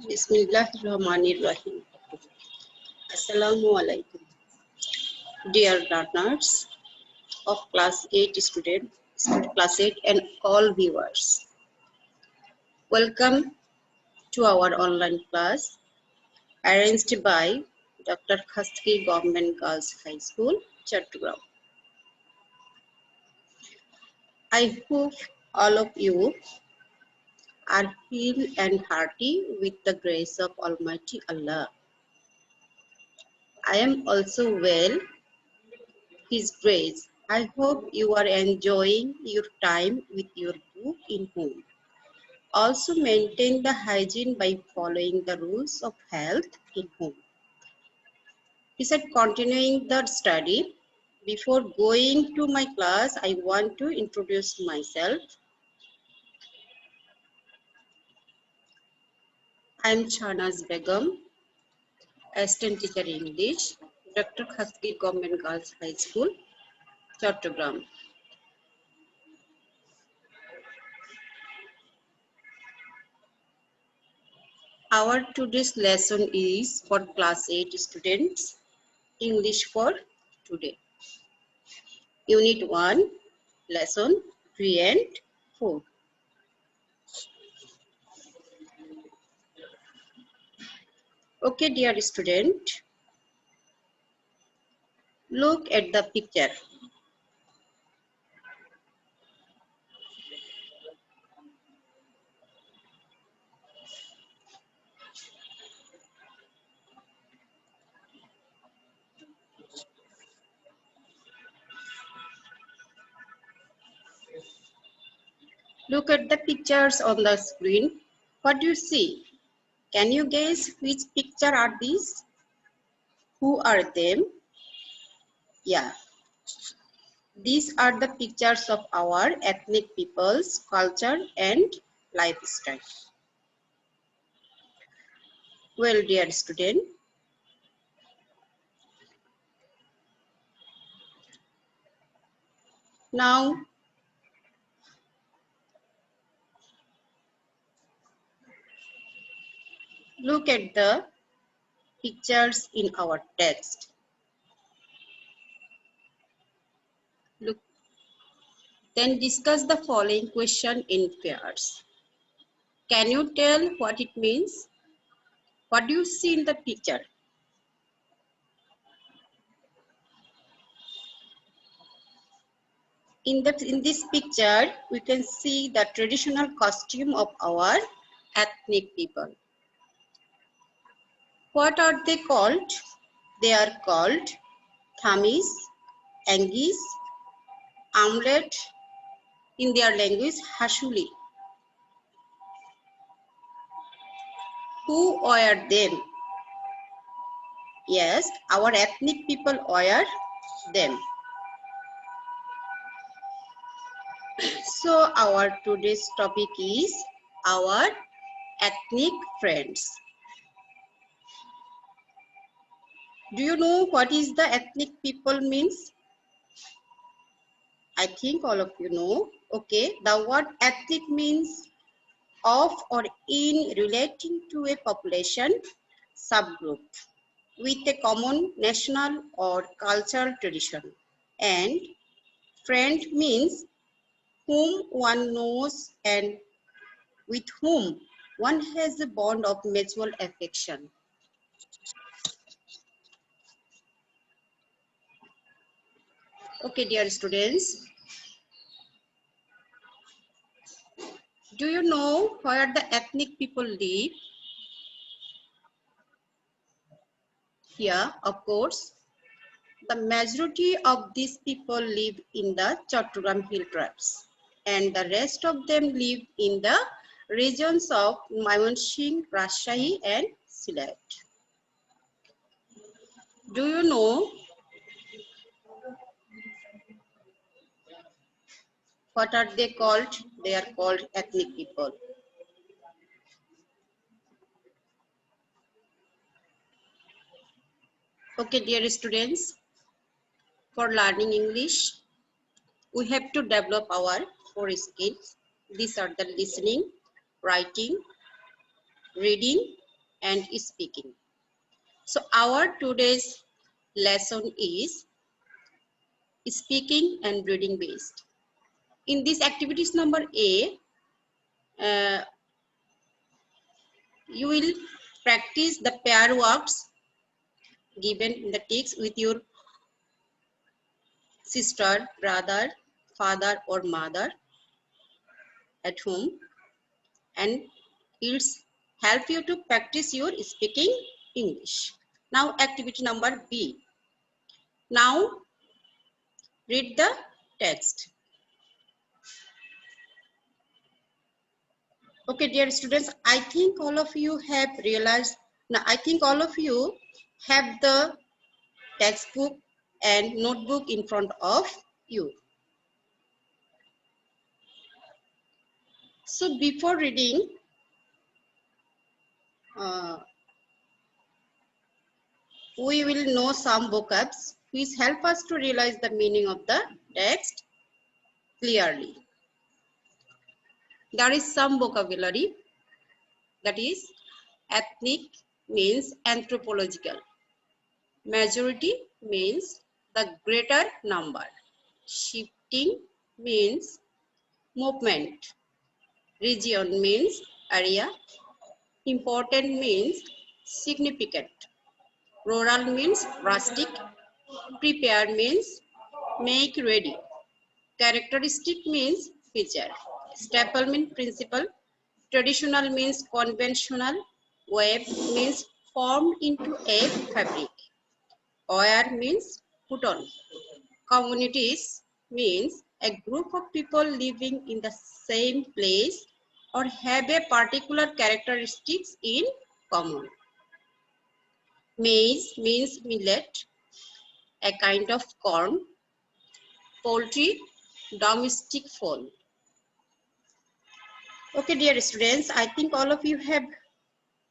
Bismillahirrahmanirrahim. Assalamu alaikum. Dear learners of class 8 class 8 and all viewers. Welcome to our online class arranged by Dr. Khastgi Government Girls High School, Chattogram. I hope all of you are healed and hearty with the grace of Almighty Allah. I am also well, His grace. I hope you are enjoying your time with your book in home. Also maintain the hygiene by following the rules of health in home. Besides continuing the study, before going to my class, I want to introduce myself. I am Shahnaz Begum, Assistant Teacher English, Dr. Khastgi Government Girls High School, Chattogram. Our today's lesson is for class 8 students, English for today. Unit 1, lesson 3 and 4. Okay, dear student, look at the picture. Look at the pictures on the screen. What do you see? Can you guess which picture are these? Who are them? Yeah. These are the pictures of our ethnic peoples, culture and lifestyle. Well, dear student, now look at the pictures in our text. Look. Then discuss the following question in pairs. Can you tell what it means? What do you see in the picture? In this picture, we can see the traditional costume of our ethnic people. What are they called? They are called Thamis, Angis, Amlet, in their language Hashuli. Who wear them? Yes, our ethnic people wear them. So our today's topic is our ethnic friends. Do you know what is the ethnic people means? I think all of you know. Okay, the word ethnic means of or in relating to a population subgroup with a common national or cultural tradition. And friend means whom one knows and with whom one has a bond of mutual affection. Okay, dear students, do you know where the ethnic people live? Here, of course, the majority of these people live in the Chattogram hill tribes, and the rest of them live in the regions of Mymensingh, Rajshahi, and Sylhet. Do you know what are they called? They are called ethnic people. Okay, dear students, for learning English, we have to develop our 4 skills. These are the listening, writing, reading, and speaking. So our today's lesson is speaking and reading based. In this activities number A, you will practice the pair works given in the text with your sister, brother, father or mother at home, and it's help you to practice your speaking English. Now activity number B. Now read the text. Okay, dear students, I think all of you have realized, now I think all of you have the textbook and notebook in front of you. So before reading, we will know some vocabs which help us to realize the meaning of the text clearly. There is some vocabulary, that is ethnic means anthropological, majority means the greater number, shifting means movement, region means area, important means significant, rural means rustic, prepare means make ready, characteristic means feature, staple means principle, traditional means conventional, web means formed into a fabric, wear means put on, communities means a group of people living in the same place or have a particular characteristics in common. Maize means millet, a kind of corn, poultry, domestic fowl. Okay, dear students, I think all of you have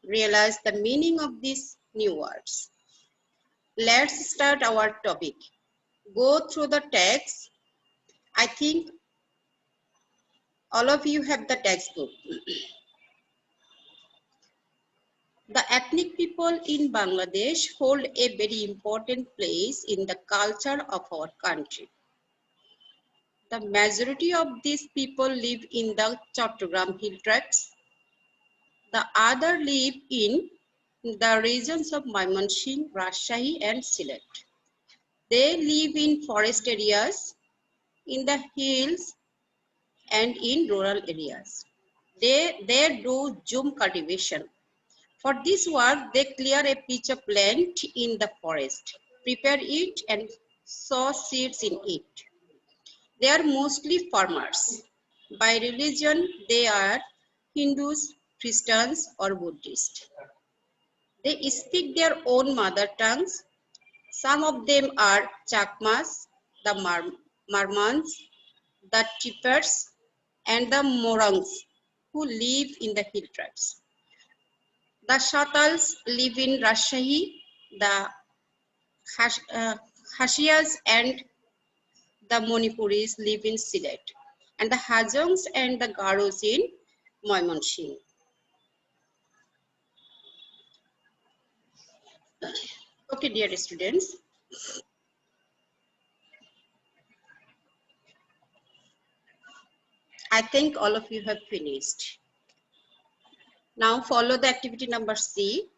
realized the meaning of these new words. Let's start our topic. Go through the text. I think all of you have the textbook. The ethnic people in Bangladesh hold a very important place in the culture of our country. The majority of these people live in the Chattogram hill tracts. The other live in the regions of Mymensingh, Rajshahi and Sylhet. They live in forest areas, in the hills and in rural areas. They do jhum cultivation. For this work, they clear a pitch of land in the forest, prepare it and sow seeds in it. They are mostly farmers. By religion, they are Hindus, Christians or Buddhists. They speak their own mother tongues. Some of them are Chakmas, the Marmans, the Tippers, and the Morangs, who live in the hill tribes. The Shatals live in Rajshahi, the Khasias and the Manipuris live in Sylhet, and the Hajongs and the Garos in Mymensingh. Okay, dear students. I think all of you have finished. Now follow the activity number C.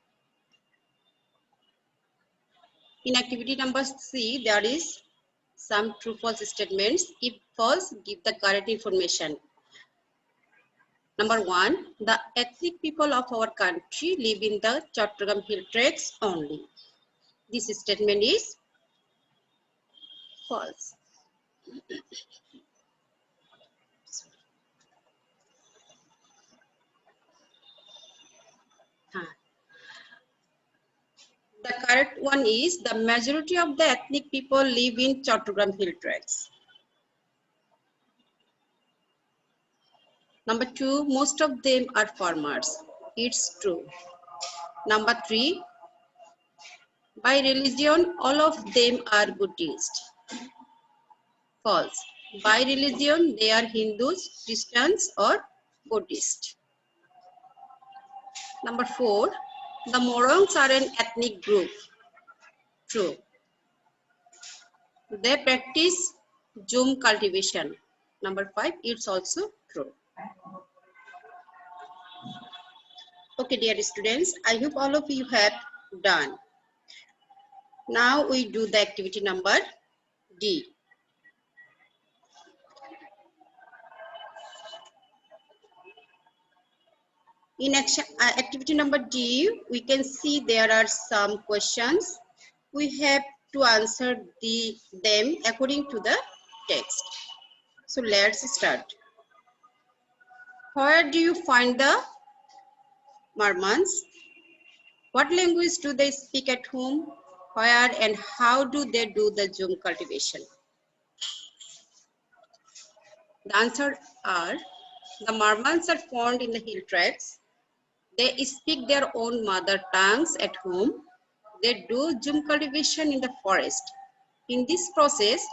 In activity number C, there is some true-false statements. If false, give the correct information. Number 1, the ethnic people of our country live in the Chattogram hill tracts only. This statement is false. The correct one is the majority of the ethnic people live in Chattogram hill tracts. Number 2, most of them are farmers. It's true. Number 3, by religion, all of them are Buddhist. False. By religion, they are Hindus, Christians or Buddhist. Number 4, The Morongs are an ethnic group. True. They practice jhum cultivation. Number 5, it's also true. Okay, dear students, I hope all of you have done. Now we do the activity number D. In activity number D, we can see there are some questions. We have to answer them according to the text. So let's start. Where do you find the Marmans? What language do they speak at home? Where and how do they do the jhum cultivation? The answer are, the Marmans are found in the hill tracts. They speak their own mother tongues at home. They do jhum cultivation in the forest. In this process,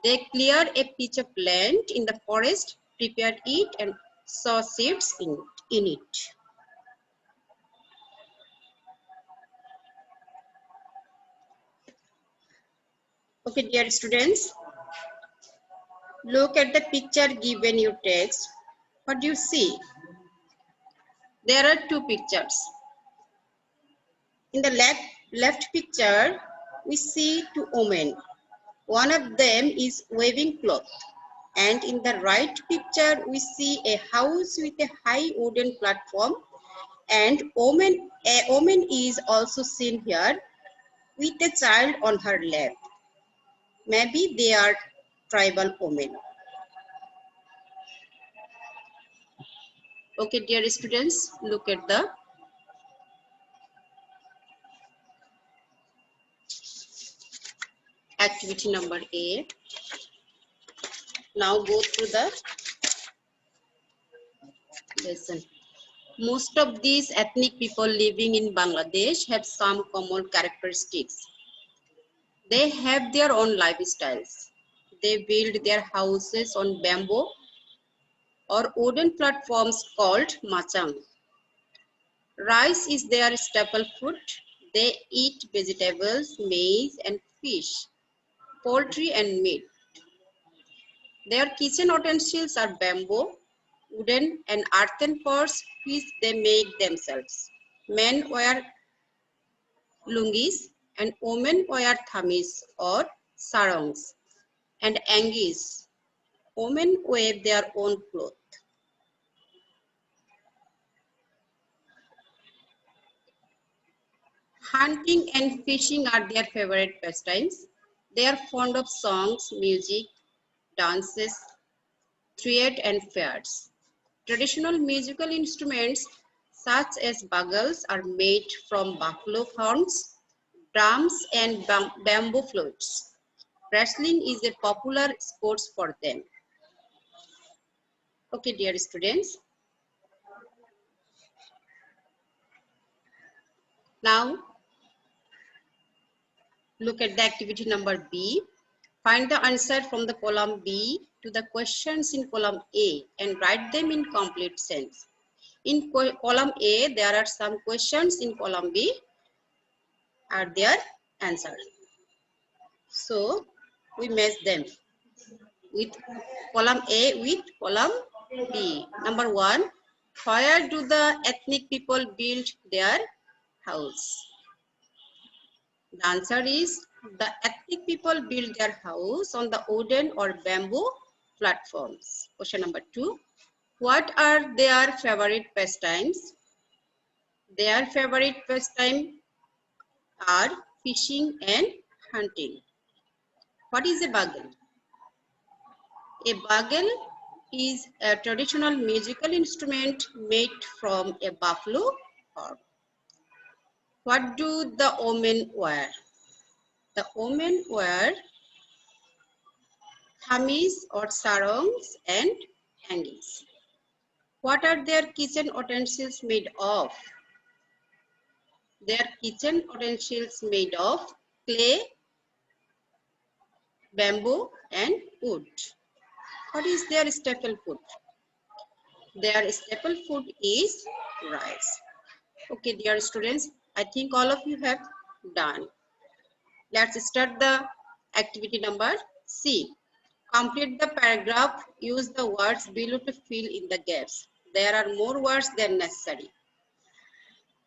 they clear a pitch of land in the forest, prepare it and sow seeds in it. Okay, dear students, look at the picture given your text. What do you see? There are two pictures. In the left picture, we see two women. One of them is weaving cloth. And in the right picture, we see a house with a high wooden platform. And a woman is also seen here with a child on her lap. Maybe they are tribal women. Okay, dear students, look at the activity number A. Now go through the lesson. Most of these ethnic people living in Bangladesh have some common characteristics. They have their own lifestyles. They build their houses on bamboo or wooden platforms called machang. Rice is their staple food. They eat vegetables, maize and fish, poultry and meat. Their kitchen utensils are bamboo, wooden and earthen pots which they make themselves. Men wear lungis and women wear thamis or sarongs and angis. Women weave their own clothes. Hunting and fishing are their favorite pastimes. They are fond of songs, music, dances, theatre and fairs. Traditional musical instruments such as bagels are made from buffalo horns, drums and bamboo flutes. Wrestling is a popular sport for them. Okay, dear students. Now, look at the activity number B. Find the answer from the column B to the questions in column A and write them in complete sense. In column A, there are some questions. In column B are their answers. So, we match them with column A with column B. Number 1, where do the ethnic people build their house? The answer is, the ethnic people build their house on the wooden or bamboo platforms. Question number 2, what are their favorite pastimes? Their favorite pastime are fishing and hunting. What is a bagal? A bagal is a traditional musical instrument made from a buffalo horn. What do the women wear? The women wear thamis or sarongs and angis. What are their kitchen utensils made of? Their kitchen utensils made of clay, bamboo and wood. What is their staple food? Their staple food is rice. Okay, dear students, I think all of you have done. Let's start the activity number C. Complete the paragraph. Use the words below to fill in the gaps. There are more words than necessary.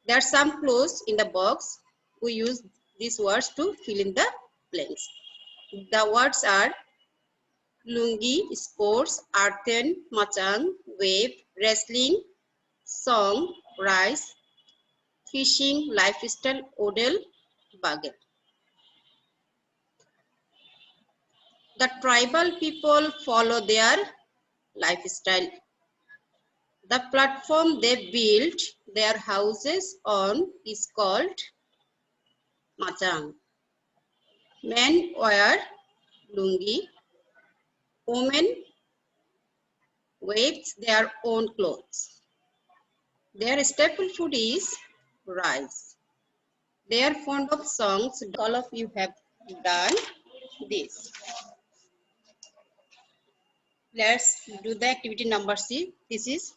There are some clues in the box. We use these words to fill in the blanks. The words are lungi, sports, arthen, machang, wave, wrestling, song, rice, fishing, lifestyle, odel, bagel. The tribal people follow their lifestyle. The platform they built their houses on is called machang. Men wear lungi. Women weave their own clothes. Their staple food is rice. They are fond of songs. All of you have done this. Let's do the activity number C. This is,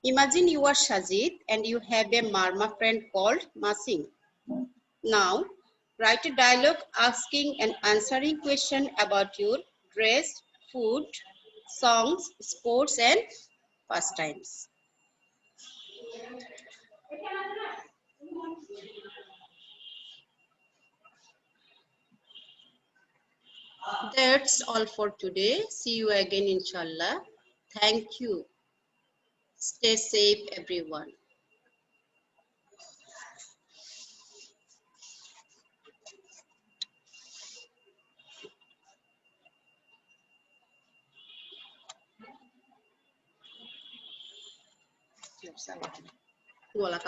imagine you are Shajid and you have a Marma friend called Masing. Now, write a dialogue asking and answering question about your dress, food, songs, sports and pastimes. That's all for today. See you again, inshallah. Thank you. Stay safe, everyone. Wala